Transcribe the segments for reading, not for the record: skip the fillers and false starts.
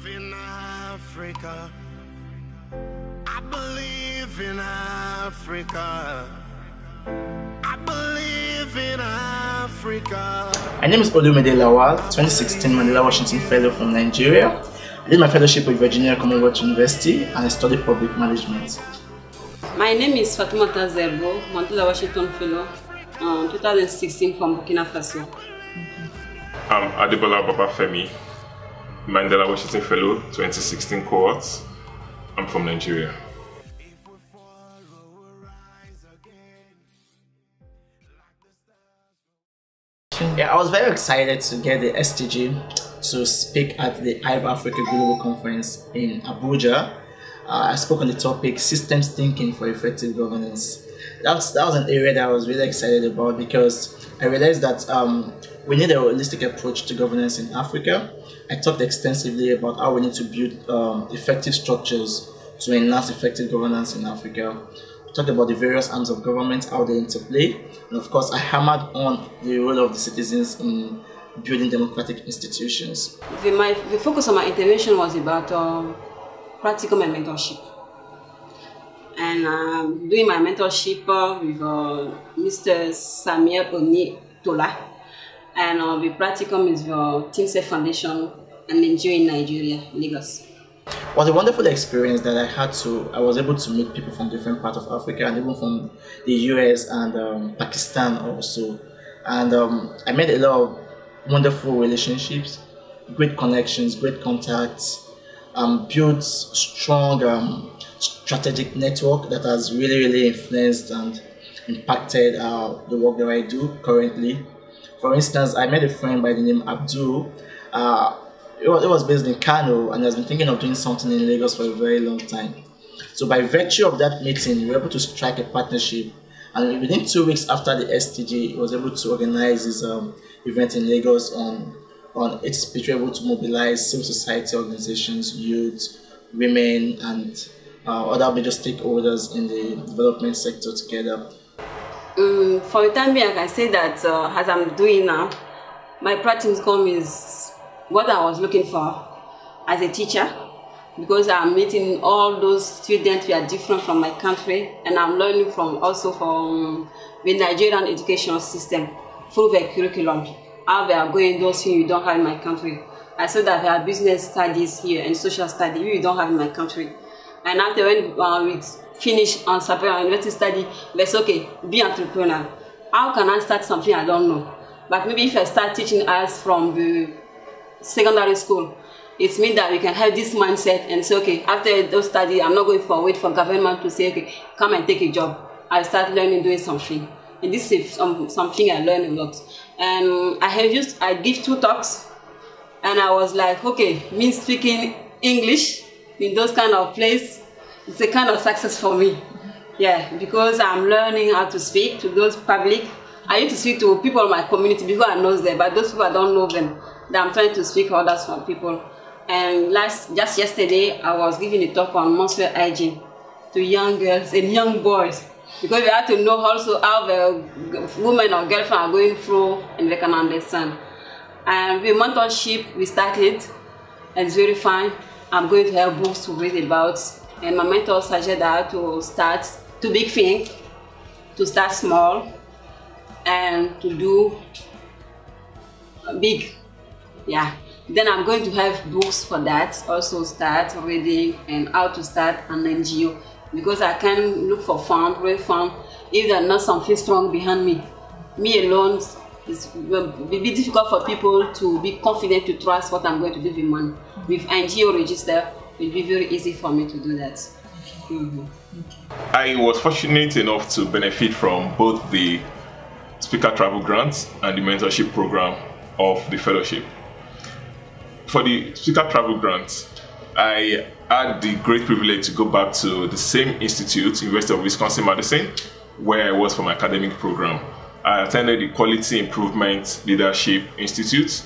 in Africa. I believe in Africa. I believe in Africa. My name is Mandela Washington, 2016 Mandela Washington Fellow from Nigeria. I did my fellowship with Virginia Commonwealth University and I studied public management. My name is Fatima Tazerbo, Mandela Washington Fellow, 2016 from Burkina Faso. I'm Adebola Babafemi, Mandela Washington Fellow, 2016 cohort. I'm from Nigeria. Yeah, I was very excited to get the STG to speak at the IVE Africa Global Conference in Abuja. I spoke on the topic Systems Thinking for Effective Governance. That was an area that I was really excited about because I realized that we need a holistic approach to governance in Africa. I talked extensively about how we need to build effective structures to enhance effective governance in Africa. We talked about the various arms of government, how they interplay, and of course I hammered on the role of the citizens in building democratic institutions. The focus of my intervention was about practical mentorship. And doing my mentorship with Mr. Samuel Oni Tola. And the practicum is the Team Foundation and NGO in Nigeria, Lagos. It was a wonderful experience that I was able to meet people from different parts of Africa and even from the US and Pakistan also. And I made a lot of wonderful relationships, great connections, great contacts, built strong strategic network that has really influenced and impacted the work that I do currently. For instance, I met a friend by the name Abdul. It was based in Kano and has been thinking of doing something in Lagos for a very long time. So by virtue of that meeting, we were able to strike a partnership. And within 2 weeks after the STG, he was able to organize his event in Lagos on its which we were able to mobilize civil society organizations, youth, women, and other major stakeholders in the development sector together. For the time being, I can say that as I'm doing now, my practicum is what I was looking for as a teacher, because I'm meeting all those students who are different from my country, and I'm learning also from the Nigerian educational system through the curriculum, how they are going those things you don't have in my country. I saw that there are business studies here and social studies you don't have in my country. And after when we finish on university study, we say, okay, be entrepreneur. How can I start something I don't know? But maybe if I start teaching us from the secondary school, it means that we can have this mindset and say, okay, after those studies, I'm not going to wait for government to say, okay, come and take a job. I start learning, doing something. And this is something I learned a lot. And I give 2 talks, and I was like, okay, me speaking English in those kind of places, it's a kind of success for me. Yeah, because I'm learning how to speak to those public. I used to speak to people in my community because I know them, but those people I don't know them. That I'm trying to speak others for people. And just yesterday, I was giving a talk on menstrual hygiene to young girls and young boys, because we have to know also how the women or girlfriend are going through and they can understand. And the mentorship we started, and it's very fine. I'm going to have books to read about, and my mentor suggested that to start to big thing, to start small, and to do big. Yeah. Then I'm going to have books for that, also start reading and how to start an NGO, because I can look for fund, raise fund, if there's not something strong behind me. Me alone, it will be difficult for people to be confident to trust what I'm going to do with money. With NGO register, it will be very easy for me to do that. I was fortunate enough to benefit from both the speaker travel grants and the mentorship program of the fellowship. For the speaker travel grant, I had the great privilege to go back to the same institute, University of Wisconsin-Madison, where I was for my academic program. I attended the Quality Improvement Leadership Institute,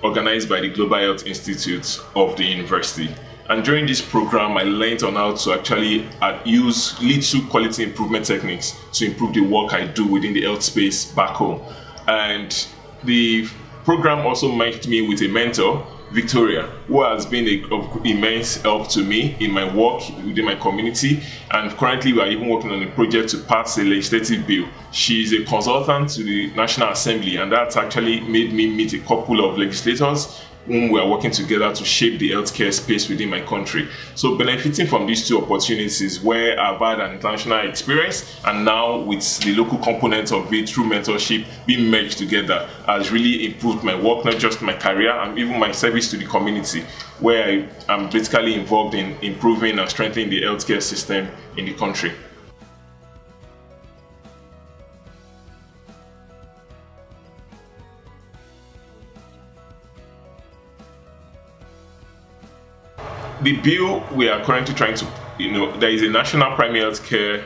organized by the Global Health Institute of the university. And during this program, I learned on how to actually use little quality improvement techniques to improve the work I do within the health space back home. And the program also matched me with a mentor Victoria, who has been of immense help to me in my work within my community, and currently we are even working on a project to pass a legislative bill. She is a consultant to the National Assembly, and that's actually made me meet a couple of legislators whom we are working together to shape the healthcare space within my country. So benefiting from these two opportunities where I've had an international experience, and now with the local component of it through mentorship being merged together, has really improved my work, not just my career, and even my service to the community, where I am basically involved in improving and strengthening the healthcare system in the country. The bill we are currently trying to, there is a National Primary Health Care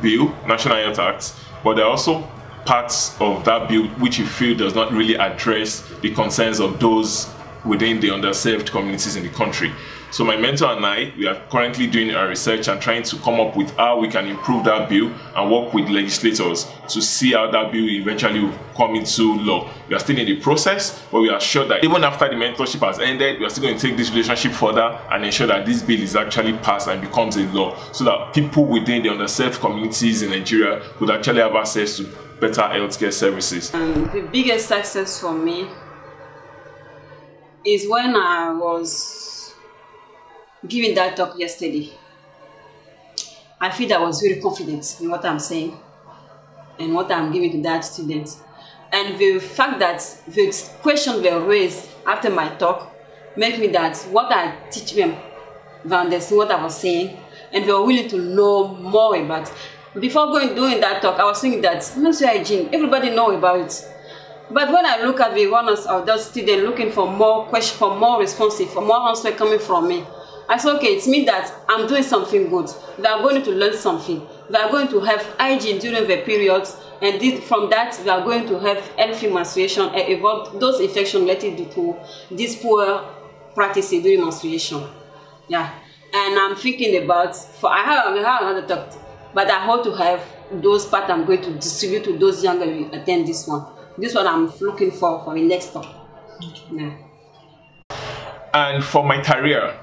Bill, National Health Act, but there are also parts of that bill which you feel does not really address the concerns of those within the underserved communities in the country. So my mentor and I, we are currently doing our research and trying to come up with how we can improve that bill and work with legislators to see how that bill eventually will come into law. We are still in the process, but we are sure that even after the mentorship has ended, we are still going to take this relationship further and ensure that this bill is actually passed and becomes a law, so that people within the underserved communities in Nigeria could actually have access to better healthcare services. The biggest success for me is when I was giving that talk yesterday. I feel that I was very confident in what I'm saying and what I'm giving to that student. And the fact that the questions were raised after my talk made me that what I teach them, they understood what I was saying, and they were willing to know more about. Before doing that talk, I was thinking that menstrual hygiene, everybody know about it. But when I look at the runners of those students looking for more questions, for more responses, for more answers coming from me, I said, okay, it means that I'm doing something good. They are going to learn something. They are going to have hygiene during the periods, and from that, we are going to have healthy menstruation and avoid those infections related to these poor practices during menstruation. Yeah, and I'm thinking about, I have another talk, but I hope to have those parts I'm going to distribute to those younger who attend this one. This one I'm looking for the next talk. Yeah. And for my career,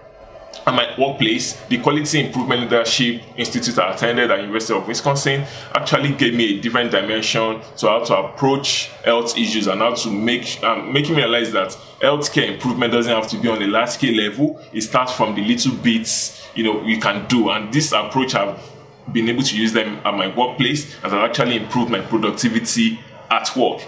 at my workplace, the Quality Improvement Leadership Institute I attended at University of Wisconsin actually gave me a different dimension to how to approach health issues and how to making me realize that healthcare improvement doesn't have to be on a large scale level. It starts from the little bits you can do, and this approach I've been able to use them at my workplace and have actually improved my productivity at work.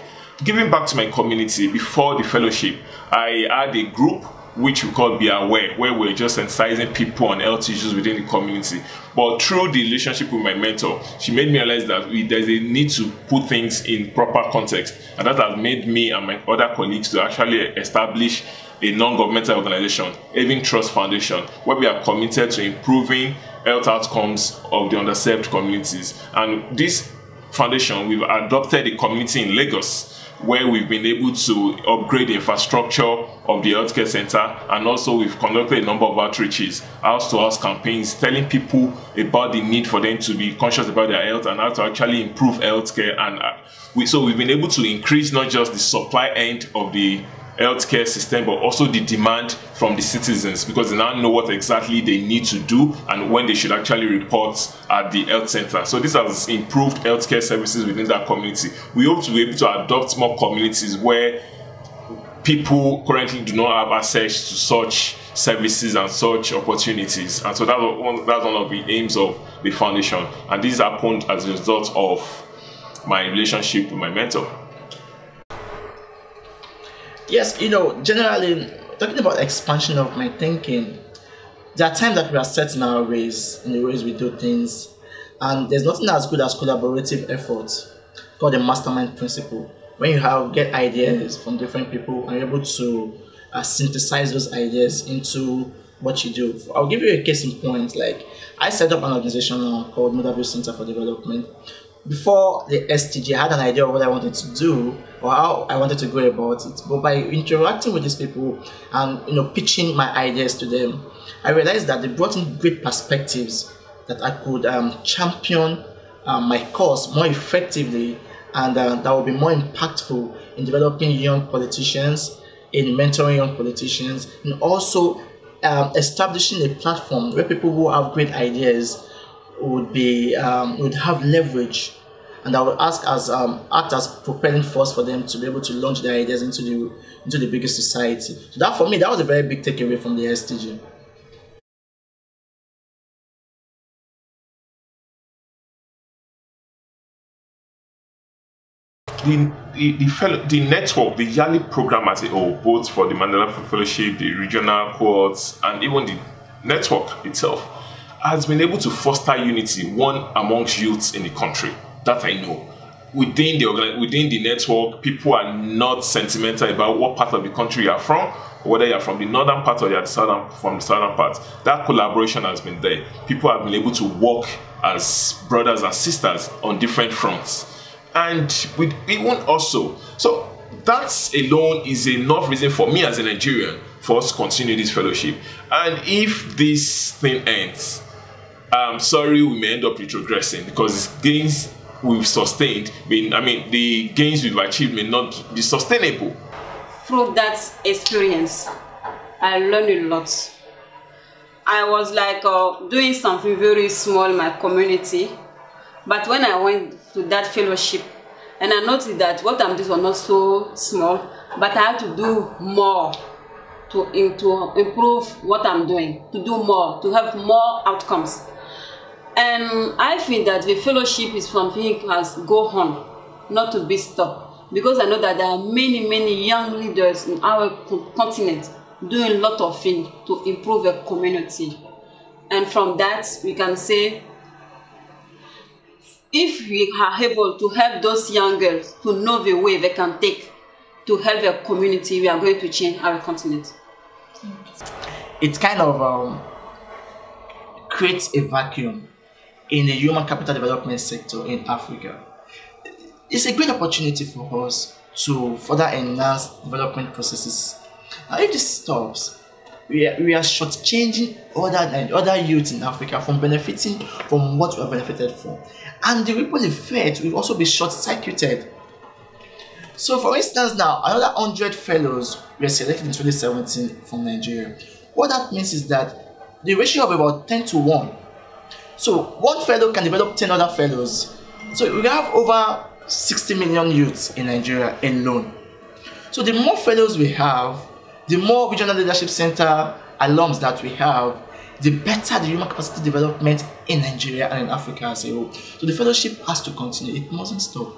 Giving back to my community, before the fellowship, I had a group which we call Be Aware, where we're just sensitizing people on health issues within the community. But through the relationship with my mentor, she made me realize that there's a need to put things in proper context. And that has made me and my other colleagues to actually establish a non-governmental organization, Having Trust Foundation, where we are committed to improving health outcomes of the underserved communities. And this foundation, we've adopted a community in Lagos, where we've been able to upgrade the infrastructure of the healthcare center, and also we've conducted a number of outreaches, house-to-house campaigns, telling people about the need for them to be conscious about their health and how to actually improve healthcare. And so we've been able to increase not just the supply end of the healthcare system, but also the demand from the citizens, because they now know what exactly they need to do and when they should actually report at the health center. So this has improved healthcare services within that community. We hope to be able to adopt more communities where people currently do not have access to such services and such opportunities. And so that's one of the aims of the foundation. And this happened as a result of my relationship with my mentor. Yes, generally, talking about expansion of my thinking, there are times that we are set in our ways, in the ways we do things, and there's nothing as good as collaborative effort, called the mastermind principle. When you get ideas from different people and you're able to synthesize those ideas into what you do. I'll give you a case in point. Like, I set up an organization called Motherville Center for Development. Before the STG, I had an idea of what I wanted to do or how I wanted to go about it. But by interacting with these people and pitching my ideas to them, I realized that they brought in great perspectives that I could champion my cause more effectively, and that would be more impactful in developing young politicians, in mentoring young politicians, and also establishing a platform where people who have great ideas would have leverage, and I would act as propelling force for them to be able to launch their ideas into the bigger society. So that, for me, that was a very big takeaway from the STG. The network, the YALI program as a whole, both for the Mandela Fellowship, the regional cohorts, and even the network itself, has been able to foster unity, one amongst youths in the country. That I know. Within the network, people are not sentimental about what part of the country you are from, whether you are from the northern part or you are from the southern part. That collaboration has been there. People have been able to work as brothers and sisters on different fronts. And with even also, so that alone is enough reason for me as a Nigerian for us to continue this fellowship. And if this thing ends, I'm sorry, we may end up retrogressing, because the gains we've sustained, the gains we've achieved may not be sustainable. Through that experience, I learned a lot. I was like doing something very small in my community, but when I went to that fellowship, and I noticed that what I'm doing was not so small, but I have to do more to improve what I'm doing, to do more, to have more outcomes. And I feel that the fellowship is something that has go on, not to be stopped, because I know that there are many young leaders in our continent doing a lot of things to improve the community. And from that, we can say, if we are able to help those young girls to know the way they can take to help their community, we are going to change our continent. It kind of creates a vacuum in the human capital development sector in Africa. It's a great opportunity for us to further enhance development processes. Now, if this stops, we are shortchanging other youths in Africa from benefiting from what we have benefited from. And the ripple effect will also be short-circuited. So, for instance, now, another 100 fellows were selected in 2017 from Nigeria. What that means is that the ratio of about 10 to 1. So, one fellow can develop 10 other fellows. So, we have over 60 million youths in Nigeria alone. So, the more fellows we have, the more regional leadership center alums that we have, the better the human capacity development in Nigeria and in Africa as a whole. So the fellowship has to continue. It mustn't stop.